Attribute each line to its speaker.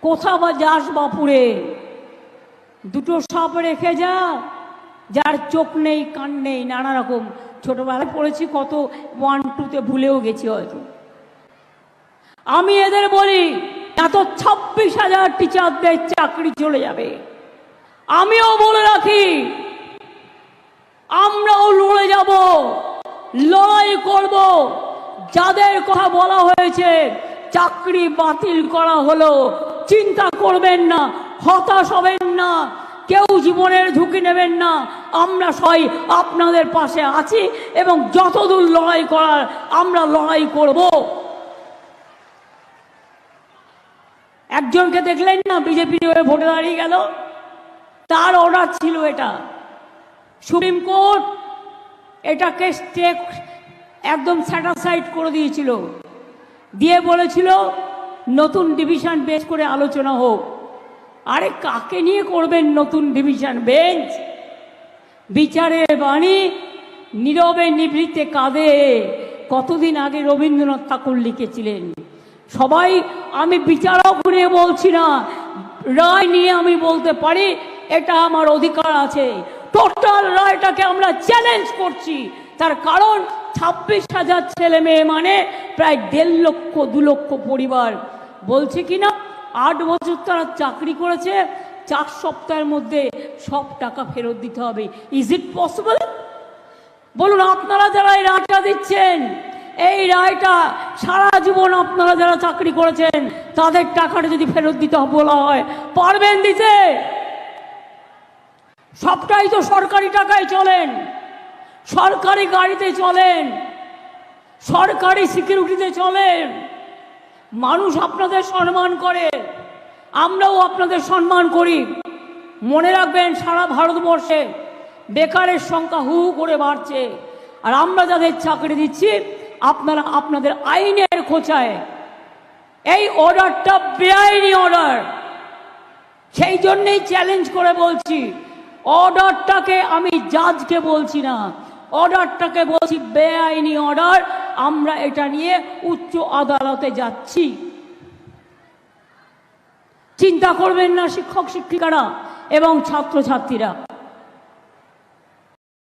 Speaker 1: কোথা বা যাস বাপুরে, দুটো সাপ রেখে যা, যার চোখ নেই কান নেই। নানা রকম ছোটবেলায় পড়েছি, কত 1, 2-তে ভুলেও গেছি হয়তো। আমি এদের বলি এত 26,000 টিচারদের চাকরি চলে যাবে। আমিও বলে রাখি, আমরাও লড়ে যাব, লড়াই করব। যাদের কথা বলা হয়েছে চাকরি বাতিল করা হলো, চিন্তা করবেন না, হতাশ হবেন না, কেউ জীবনের ঝুঁকি নেবেন না। আমরা সবাই আপনাদের পাশে আছি এবং যতদূর লড়াই করার আমরা লড়াই করব। একজনকে দেখলেন না বিজেপির হয়ে ভোটে দাঁড়িয়ে গেল, তার অর্ডার ছিল এটা। সুপ্রিম কোর্ট এটাকে একদম স্যাটিসফাইড করে দিয়েছিল, দিয়ে বলেছিল নতুন ডিভিশন বেঞ্চ করে আলোচনা হোক। আরে কাকে নিয়ে করবেন নতুন ডিভিশন বেঞ্চ? বিচারের বাণী নীরবে নিভৃতে কাঁদে, কতদিন আগে রবীন্দ্রনাথ ঠাকুর লিখেছিলেন। সবাই, আমি বিচারক নিয়ে বলছি না, রায় নিয়ে আমি বলতে পারি, এটা আমার অধিকার আছে। টোটাল রায়টাকে আমরা চ্যালেঞ্জ করছি, তার কারণ 26,000 ছেলে মেয়ে মানে প্রায় 1.5 লক্ষ 2 লক্ষ পরিবার। বলছে কিনা 8 বছর তারা চাকরি করেছে, 4 সপ্তাহের মধ্যে সব টাকা ফেরত দিতে হবে। Is it possible? বলুন, আপনারা যারা এই রায়টা দিচ্ছেন, এই রায়টা সারা জীবন আপনারা যারা চাকরি করেছেন তাদের টাকাটা যদি ফেরত দিতে বলা হয়, পারবেন দিতে? সবটাই তো সরকারি টাকায় চলেন, সরকারি গাড়িতে চলেন, সরকারি সিকিউরিটিতে চলেন। মানুষ আপনাদের সম্মান করে, আমরাও আপনাদের সম্মান করি। মনে রাখবেন, সারা ভারতবর্ষে বেকারের সংখ্যা হু করে বাড়ছে, আর আমরা যাদের চাকরি দিচ্ছি আপনারা আপনাদের আইনের খোঁচায়। এই অর্ডারটা বেআইনি অর্ডার, সেই জন্যই চ্যালেঞ্জ করে বলছি, অর্ডারটাকে আমি জাজকে বলছি না, অর্ডারটাকে বলছি বেআইনি অর্ডার। আমরা এটা নিয়ে উচ্চ আদালতে যাচ্ছি। চিন্তা করবেন না শিক্ষক শিক্ষিকারা এবং ছাত্রছাত্রীরা।